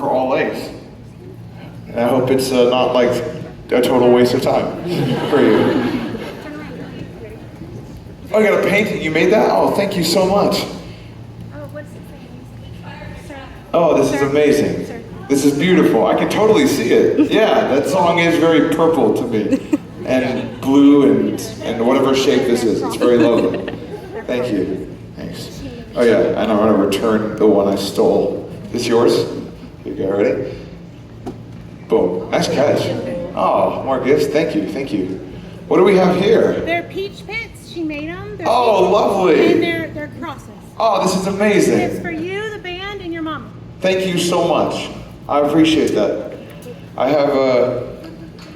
for all A's. And I hope it's not like a total waste of time for you. Oh, you got a painting? You made that? Oh, thank you so much. Oh, this is amazing. This is beautiful. I can totally see it. Yeah, that song is very purple to me. And blue and whatever shape this is. It's very lovely. Thank you. Thanks. Oh yeah, and I'm gonna return the one I stole. Is this yours? Here you go, ready? Boom. Nice catch. Oh, more gifts. Thank you, thank you. What do we have here? They're peach pits. She made them. They're oh, lovely. And they're crosses. Oh, this is amazing. It's for you, the band, and your mama. Thank you so much. I appreciate that. I have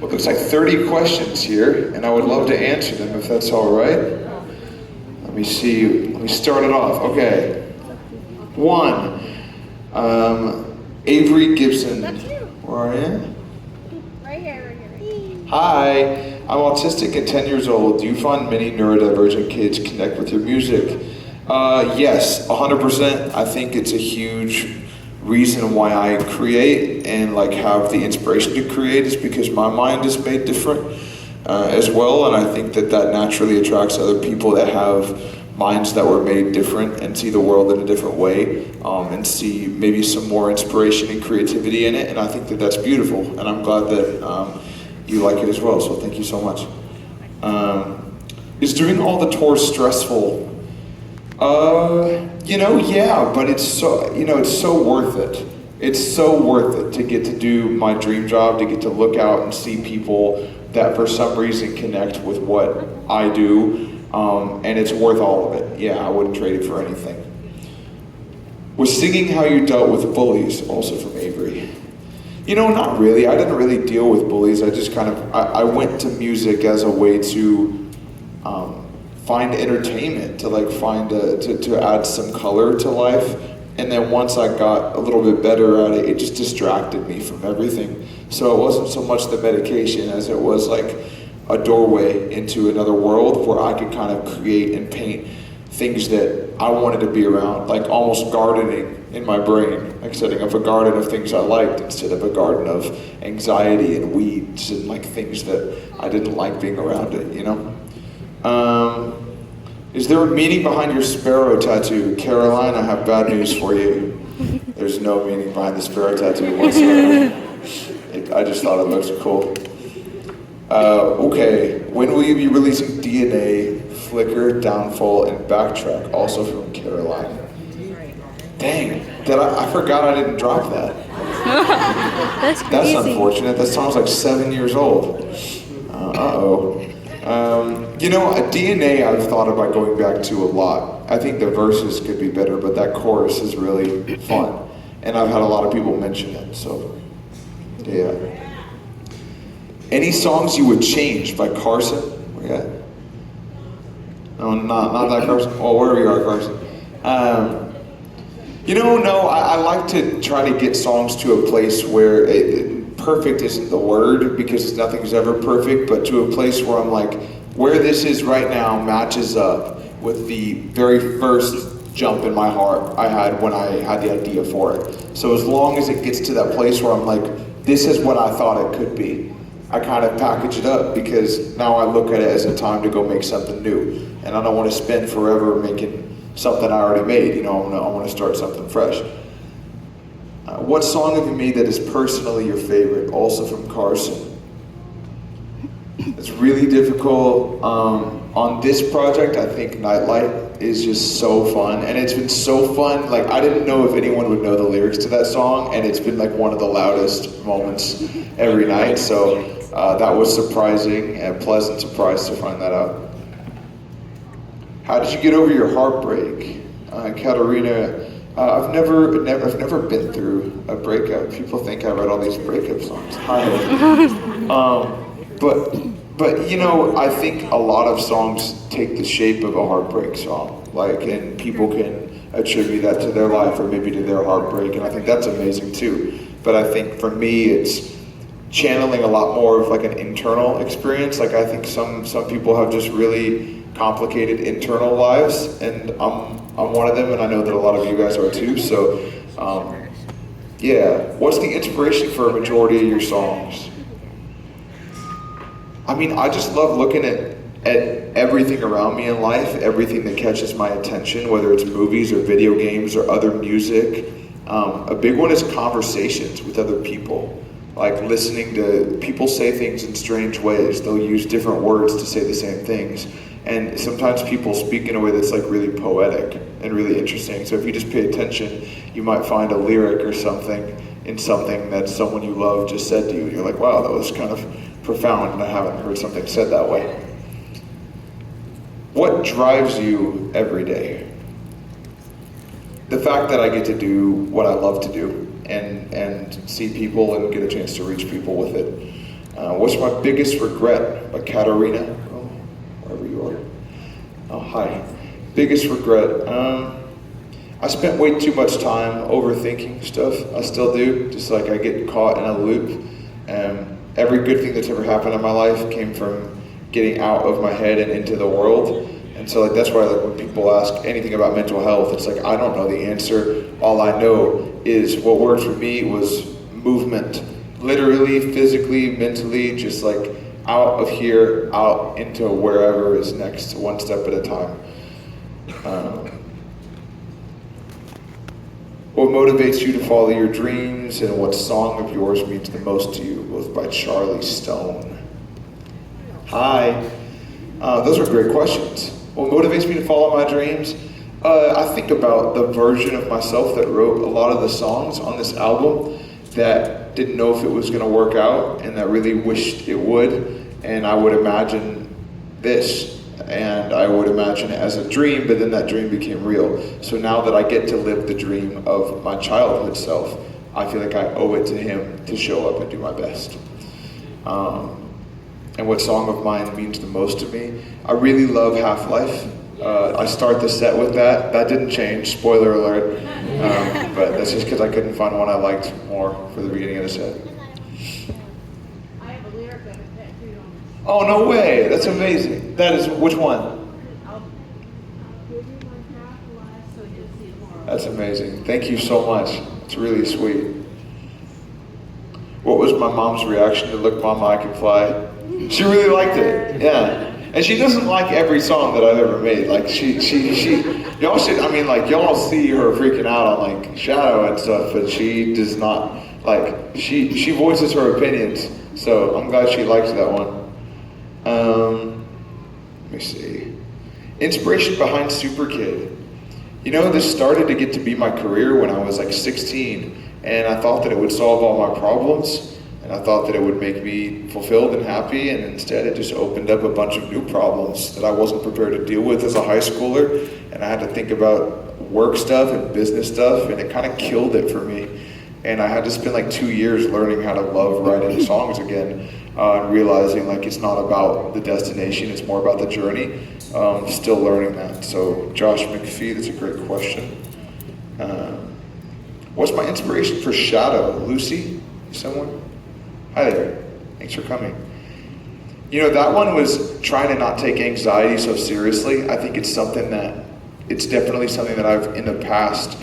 what looks like 30 questions here, and I would love to answer them if that's all right. Let me see. Let me start it off. Okay. 1. Avery Gibson. That's you. Where are you? Right here, right here. Hi. I'm autistic and 10 years old. Do you find many neurodivergent kids connect with your music? Yes, 100%. I think it's a huge reason why I create and like have the inspiration to create is because my mind is made different as well, and I think that naturally attracts other people that have minds that were made different and see the world in a different way, and see maybe some more inspiration and creativity in it, and I think that that's beautiful, and I'm glad that you like it as well, so thank you so much. Is doing all the tours stressful? Yeah, but it's so, it's so worth it. It's so worth it to get to do my dream job, to get to look out and see people that for some reason connect with what I do, and it's worth all of it. Yeah, I wouldn't trade it for anything. Was singing how you dealt with bullies, also from Avery? Not really. I didn't really deal with bullies. I just I went to music as a way to find entertainment, to like to add some color to life. And then once I got a little bit better at it, it just distracted me from everything. So it wasn't so much the medication as it was like a doorway into another world where I could kind of create and paint things that I wanted to be around, like almost gardening in my brain, like setting up a garden of things I liked instead of a garden of anxiety and weeds and like things that I didn't like being around it, Is there a meaning behind your sparrow tattoo? Caroline, I have bad news for you. There's no meaning behind the sparrow tattoo whatsoever. I just thought it looked cool. Okay, when will you be releasing DNA, Flicker, Downfall, and Backtrack? Also from Caroline. Dang, I forgot I didn't drop that. That's crazy. That's unfortunate. That song's like 7 years old. A DNA I've thought about going back to a lot. I think the verses could be better, but that chorus is really fun. And I've had a lot of people mention it, so yeah. Any songs you would change by Carson? Yeah. No, not that Carson. Oh, wherever you are, Carson. I like to try to get songs to a place where perfect isn't the word because nothing's ever perfect, but to a place where I'm like, where this is right now matches up with the very first jump in my heart I had when I had the idea for it. So as long as it gets to that place where I'm like, this is what I thought it could be, I kind of package it up because now I look at it as a time to go make something new. And I don't want to spend forever making something I already made, I want to start something fresh. What song have you made that is personally your favorite? Also from Carson. It's really difficult. On this project, I think Nightlight is just so fun, and it's been so fun. Like, I didn't know if anyone would know the lyrics to that song, and it's been like one of the loudest moments every night, so that was surprising and a pleasant surprise to find that out. How did you get over your heartbreak? Katarina, I've never been through a breakup. People think I write all these breakup songs. Hi. But I think a lot of songs take the shape of a heartbreak song, and people can attribute that to their life or maybe to their heartbreak, and I think that's amazing too. But I think for me, it's channeling a lot more of like an internal experience. Like, I think some people have just really complicated internal lives, and I'm one of them, and I know that a lot of you guys are too. So Yeah. What's the inspiration for a majority of your songs? I mean, I just love looking at everything around me in life, everything that catches my attention, whether it's movies or video games or other music. A big one is conversations with other people, like listening to people say things in strange ways. They'll use different words to say the same things. And sometimes people speak in a way that's like really poetic and really interesting. So if you just pay attention, you might find a lyric or something in something that someone you love just said to you. You're like, wow, that was kind of profound, and I haven't heard something said that way. What drives you every day? The fact that I get to do what I love to do and see people and get a chance to reach people with it. What's my biggest regret? By Katarina, wherever you are. Oh, hi. Biggest regret. I spent way too much time overthinking stuff. I still do. Just like I get caught in a loop. Every good thing that's ever happened in my life came from getting out of my head and into the world. And so like that's why like when people ask anything about mental health, it's like I don't know the answer. All I know is what worked for me was movement. Literally, physically, mentally, just like out of here, out into wherever is next, one step at a time. What motivates you to follow your dreams, and what song of yours means the most to you? Both by Charlie Stone. Hi. Those are great questions. What motivates me to follow my dreams? I think about the version of myself that wrote a lot of the songs on this album that didn't know if it was going to work out and that really wished it would. And I would imagine this. And I would imagine it as a dream, but then that dream became real. So now that I get to live the dream of my childhood self, I feel like I owe it to him to show up and do my best. And what song of mine means the most to me? I really love Half-Life. I start the set with that. That didn't change, spoiler alert. But that's just because I couldn't find one I liked more for the beginning of the set. I have a lyric of it tattooed on me. Oh, no way. That's amazing. That is, which one? I'll give you my Half-Life so you'll see it tomorrow. That's amazing. Thank you so much. It's really sweet. What was my mom's reaction to Look Mama, I Can Fly? She really liked it, yeah. And she doesn't like every song that I've ever made. Like y'all should, I mean like y'all see her freaking out on like Shadow and stuff, but she does not, like, she voices her opinions. So I'm glad she likes that one. Let me see. Inspiration behind Super Kid. You know, this started to get to be my career when I was like 16, and I thought that it would solve all my problems. And I thought that it would make me fulfilled and happy, and instead it just opened up a bunch of new problems that I wasn't prepared to deal with as a high schooler. And I had to think about work stuff and business stuff, and it kind of killed it for me. And I had to spend like 2 years learning how to love writing songs again, and realizing like it's not about the destination, it's more about the journey. Still learning that. So Josh McPhee, that's a great question. What's my inspiration for Shadow? Lucy? Someone? Hi there, thanks for coming. You know, that one was trying to not take anxiety so seriously. I think it's definitely something that I've in the past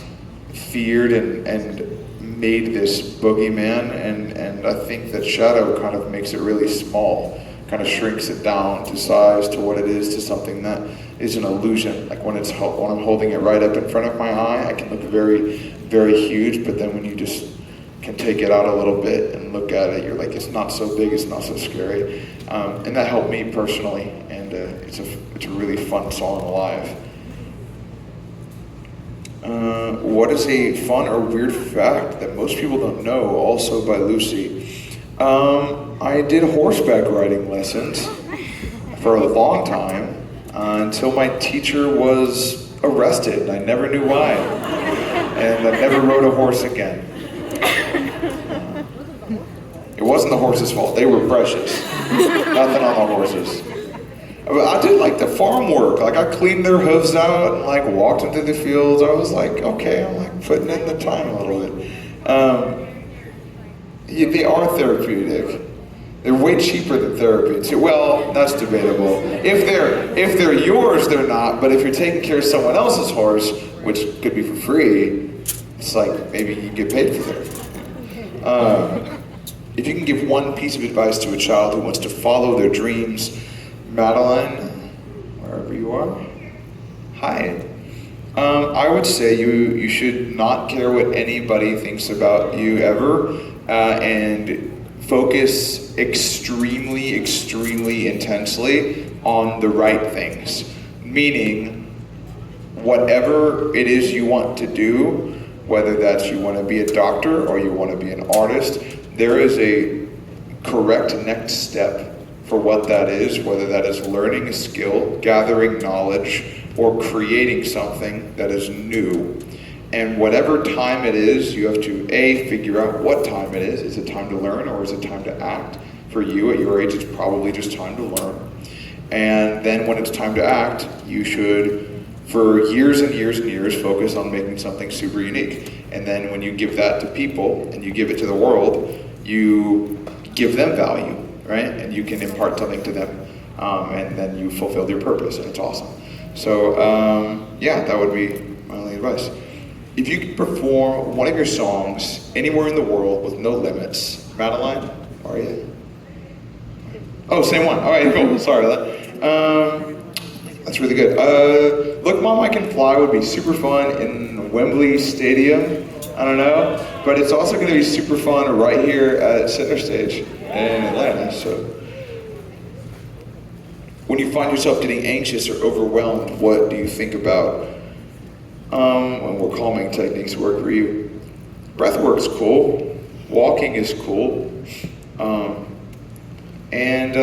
feared and made this boogeyman, and I think that Shadow kind of makes it really small, kind of shrinks it down to size, to what it is, to something that is an illusion. Like when I'm holding it right up in front of my eye, I can look very, very huge, but then when you just can take it out a little bit and look at it, you're like, it's not so big, it's not so scary. And that helped me personally, and it's a really fun song live. What is a fun or weird fact that most people don't know? Also by Lucy. I did horseback riding lessons for a long time until my teacher was arrested. I never knew why. And I never rode a horse again. It wasn't the horses' fault. They were precious. Nothing on the horses. But I did like the farm work. Like I cleaned their hooves out and like walked them through the fields. I was like, okay, I'm like putting in the time a little bit. They are therapeutic. They're way cheaper than therapy too. Well, that's debatable. If they're yours, they're not. But if you're taking care of someone else's horse, which could be for free, it's like maybe you get paid for therapy. If you can give one piece of advice to a child who wants to follow their dreams, Madeline, wherever you are, hi. I would say you should not care what anybody thinks about you ever, and focus extremely, extremely intensely on the right things. Meaning, whatever it is you want to do, whether that's you want to be a doctor or you want to be an artist, there is a correct next step for what that is, whether that is learning a skill, gathering knowledge, or creating something that is new. And whatever time it is, you have to A, figure out what time it is. Is it time to learn or is it time to act? For you at your age, it's probably just time to learn. And then when it's time to act, you should, for years and years and years, focus on making something super unique. And then when you give that to people and you give it to the world, you give them value, right? And you can impart something to them, and then you fulfilled your purpose, and it's awesome. So, yeah, that would be my only advice. If you could perform one of your songs anywhere in the world with no limits, Madeline, how are you? Oh, same one. All right, cool. Sorry about that. That's really good. Look, Mom, I Can Fly would be super fun in Wembley Stadium. I don't know, but it's also going to be super fun right here at Center Stage in Atlanta. So, when you find yourself getting anxious or overwhelmed, what do you think about? And what calming techniques work for you? Breath work's cool. Walking is cool. And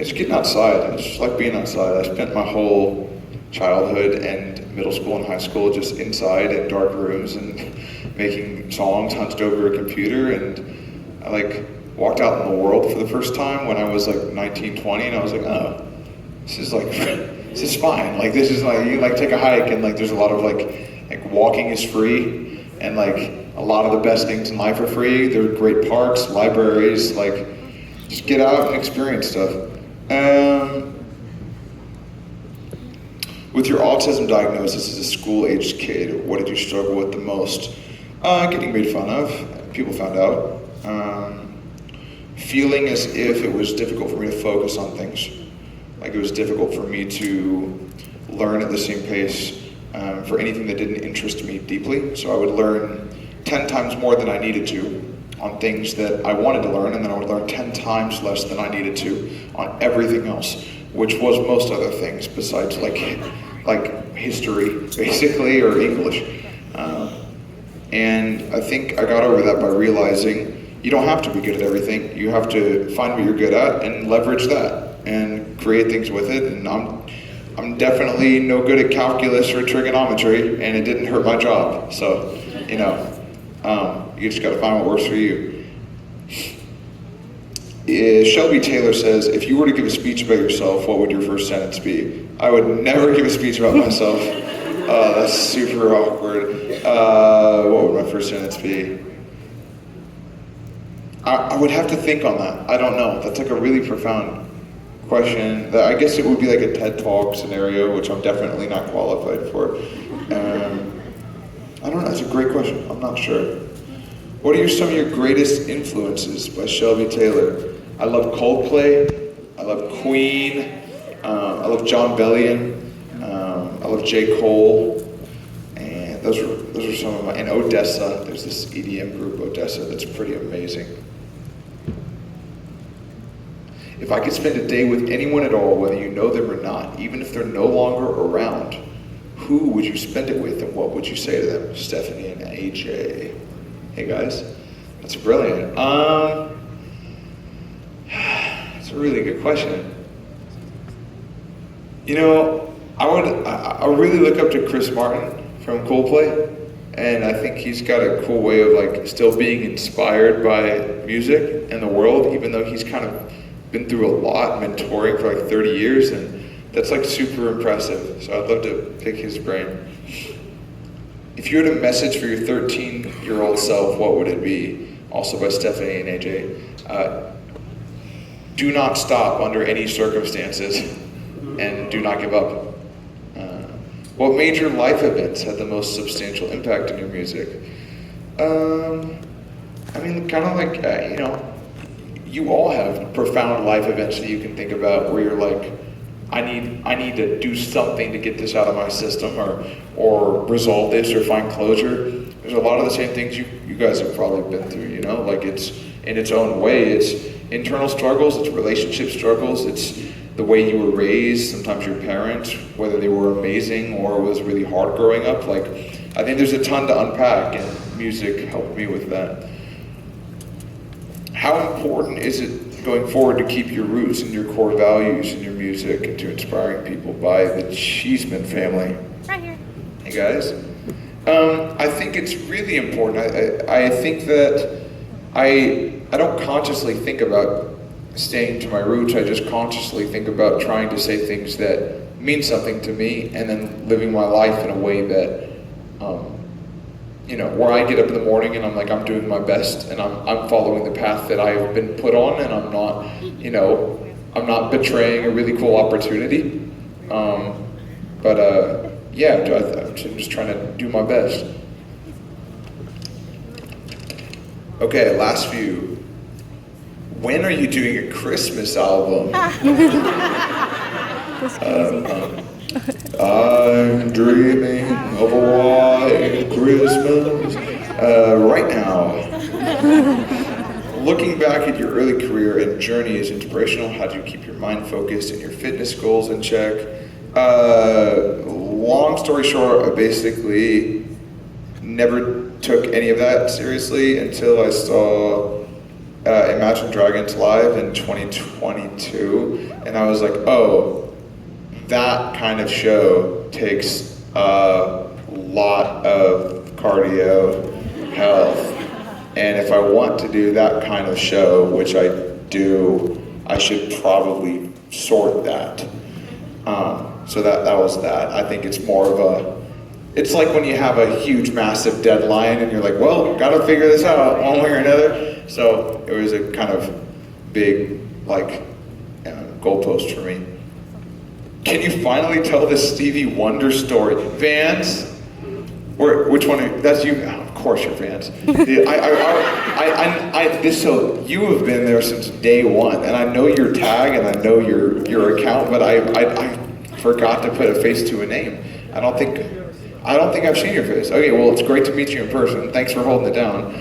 it's getting outside. I just like being outside. I spent my whole childhood and middle school and high school just inside in dark rooms and making songs hunched over a computer. And I walked out in the world for the first time when I was 19, 20, and I was like, oh, this is this is fine. This is you take a hike and there's a lot of walking is free, and a lot of the best things in life are free. There are great parks, libraries, just get out and experience stuff. With your autism diagnosis as a school-aged kid, what did you struggle with the most? Getting made fun of. People found out. Feeling as if it was difficult for me to focus on things. It was difficult for me to learn at the same pace for anything that didn't interest me deeply. So I would learn 10 times more than I needed to on things that I wanted to learn, and then I would learn 10 times less than I needed to on everything else, which was most other things besides history, basically, or English. And I think I got over that by realizing you don't have to be good at everything. You have to find what you're good at and leverage that and create things with it. And I'm definitely no good at calculus or trigonometry, and it didn't hurt my job. So, you just got to find what works for you. Shelby Taylor says, if you were to give a speech about yourself, what would your first sentence be? I would never give a speech about myself. That's super awkward. What would my first sentence be? I would have to think on that. I don't know. That's a really profound question. I guess it would be a TED Talk scenario, which I'm definitely not qualified for. I don't know. That's a great question. I'm not sure. What are some of your greatest influences by Shelby Taylor? I love Coldplay. I love Queen. I love John Bellion. I love J. Cole. And those are some of my. And Odessa. There's this EDM group, Odessa, that's pretty amazing. If I could spend a day with anyone at all, whether you know them or not, even if they're no longer around, who would you spend it with and what would you say to them? Stephanie and AJ. Hey guys, that's brilliant. That's a really good question. I really look up to Chris Martin from Coldplay, and I think he's got a cool way of still being inspired by music and the world, even though he's kind of been through a lot, been touring for 30 years, and that's super impressive. So I'd love to pick his brain. If you had a message for your 13-year-old self, what would it be? Also by Stephanie and AJ. Do not stop under any circumstances, and do not give up. What major life events had the most substantial impact on your music? I mean, kind of like, you all have profound life events that you can think about where you're like, I need to do something to get this out of my system or resolve this or find closure. There's a lot of the same things you guys have probably been through, like it's in its own way. It's internal struggles, it's relationship struggles, it's the way you were raised, sometimes your parents, whether they were amazing or it was really hard growing up. Like, I think there's a ton to unpack, and music helped me with that. How important is it going forward to keep your roots and your core values in your music and to inspiring people by the Cheeseman family? Right here. Hey guys. I think it's really important. I think that I don't consciously think about staying to my roots. I just consciously think about trying to say things that mean something to me and then living my life in a way that, where I get up in the morning and I'm like, I'm doing my best and I'm following the path that I've been put on, and I'm not, I'm not betraying a really cool opportunity. I'm just trying to do my best. Okay, last few. When are you doing a Christmas album? That's crazy. I'm dreaming of a white Christmas right now. Looking back at your early career and journey is inspirational. How do you keep your mind focused and your fitness goals in check? Long story short, I basically never took any of that seriously until I saw Imagine Dragons live in 2022, and I was like, oh, that kind of show takes a lot of cardio, health, and if I want to do that kind of show, which I do, I should probably sort that. So that was that. I think it's more of it's like when you have a huge, massive deadline and you're like, well, gotta figure this out one way or another. So it was a kind of big, goalpost for me. Can you finally tell the Stevie Wonder story? Vance? Which one? That's you? Oh, of course you're Vance. So you have been there since day one, and I know your tag and I know your account, but I forgot to put a face to a name. I don't think I've seen your face. Okay, well, it's great to meet you in person. Thanks for holding it down.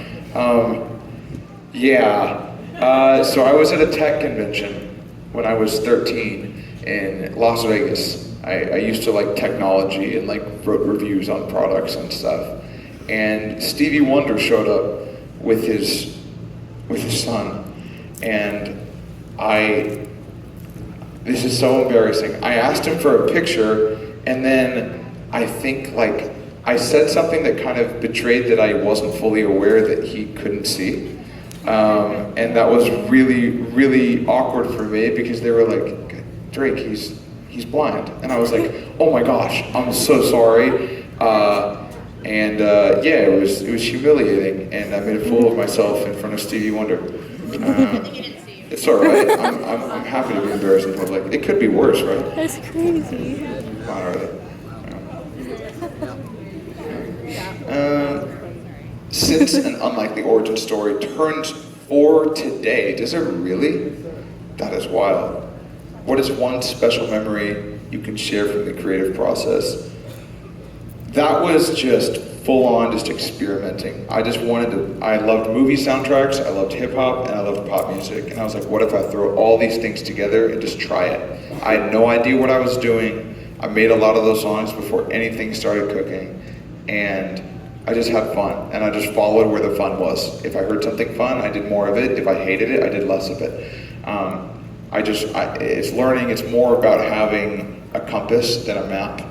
So I was at a tech convention when I was 13 in Las Vegas. I used to like technology and wrote reviews on products and stuff. And Stevie Wonder showed up with his son. And this is so embarrassing. I asked him for a picture, and then I think I said something that kind of betrayed that I wasn't fully aware that he couldn't see. And that was really, really awkward for me because they were like, Drake, he's blind. And I was like, oh my gosh, I'm so sorry. It was humiliating, and I made a fool of myself in front of Stevie Wonder. It's all right. I'm happy to be embarrassed in public. It could be worse, right? That's crazy. All right. Since an unlikely origin story turns 4 today, does it really? That is wild. What is one special memory you can share from the creative process? That was just full on just experimenting. I loved movie soundtracks, I loved hip hop, and I loved pop music. And I was like, what if I throw all these things together and just try it? I had no idea what I was doing. I made a lot of those songs before anything started cooking. And I just had fun, and I just followed where the fun was. If I heard something fun, I did more of it. If I hated it, I did less of it. It's learning. It's more about having a compass than a map.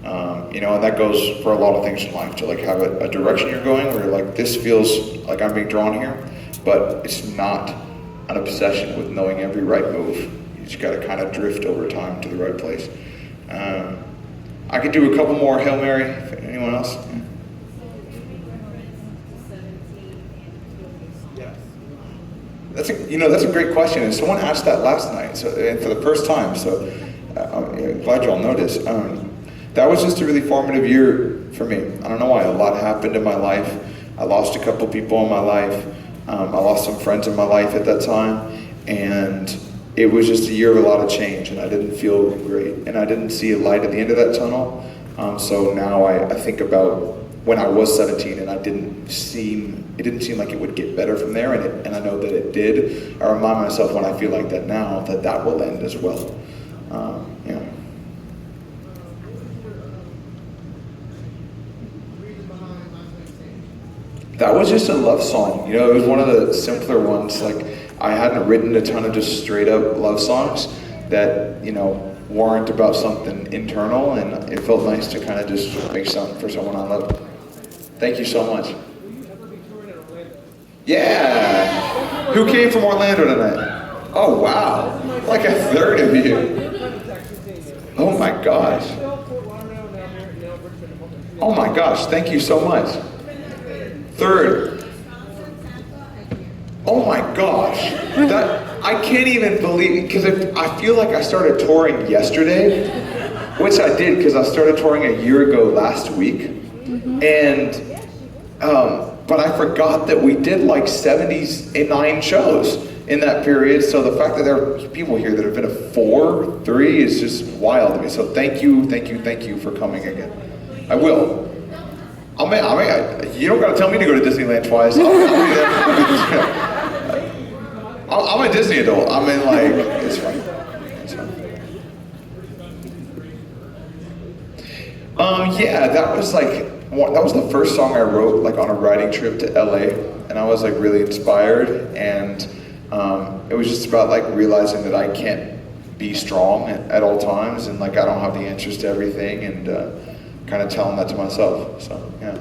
And that goes for a lot of things in life, to have a direction you're going where you're like, this feels like I'm being drawn here, but it's not an obsession with knowing every right move. You just got to kind of drift over time to the right place. I could do a couple more Hail Mary. Anyone else? That's a great question, and someone asked that last night, and for the first time. So I'm glad you all noticed. That was just a really formative year for me. I don't know why. A lot happened in my life. I lost a couple people in my life. I lost some friends in my life at that time, and it was just a year of a lot of change, and I didn't feel great, and I didn't see a light at the end of that tunnel. So now I think about when I was 17, and it didn't seem like it would get better from there, and I know that it did. I remind myself when I feel like that now, that will end as well. Yeah. That was just a love song. You know, it was one of the simpler ones. Like, I hadn't written a ton of just straight up love songs that, you know, weren't about something internal, and it felt nice to kind of just make something for someone I loved. Thank you so much. Yeah! Who came from Orlando tonight? Oh, wow. Like a third of you. Oh my gosh. Oh my gosh, thank you so much. Third. Oh my gosh. I can't even believe it, because I feel like I started touring yesterday, which I did because I started touring a year ago last week. And but I forgot that we did like 79 shows in that period. So the fact that there are people here that have been a 4, 3 is just wild to me. So thank you for coming again. I will. You don't gotta tell me to go to Disneyland twice. I'm a Disney adult. I mean, like, it's fine. It's fine. Yeah, that was the first song I wrote, like, on a writing trip to LA, and I was like really inspired, and it was just about like realizing that I can't be strong at all times, and like I don't have the answers to everything, and kind of telling that to myself. So yeah,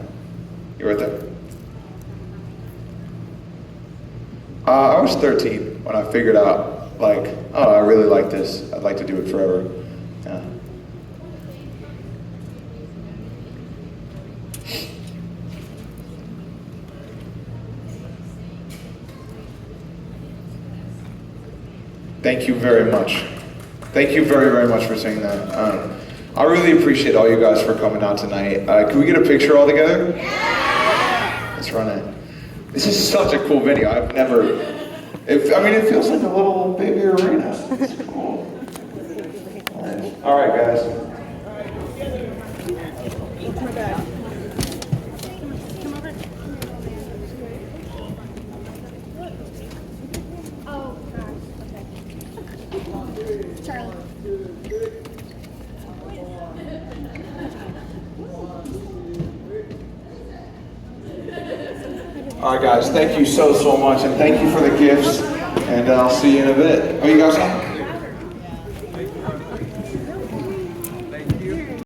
you're right there. I was 13 when I figured out, like, oh, I really like this. I'd like to do it forever. Yeah. Thank you very much. Thank you very, very much for saying that. I really appreciate all you guys for coming out tonight. Can we get a picture all together? Yeah! Let's run it. This is such a cool video. I've never, it feels like a little baby arena. It's cool. All right, guys. What's my bag? Come over. Oh, gosh. Okay. Charlie. All right, guys, thank you so much, and thank you for the gifts, and I'll see you in a bit. Oh, you guys on?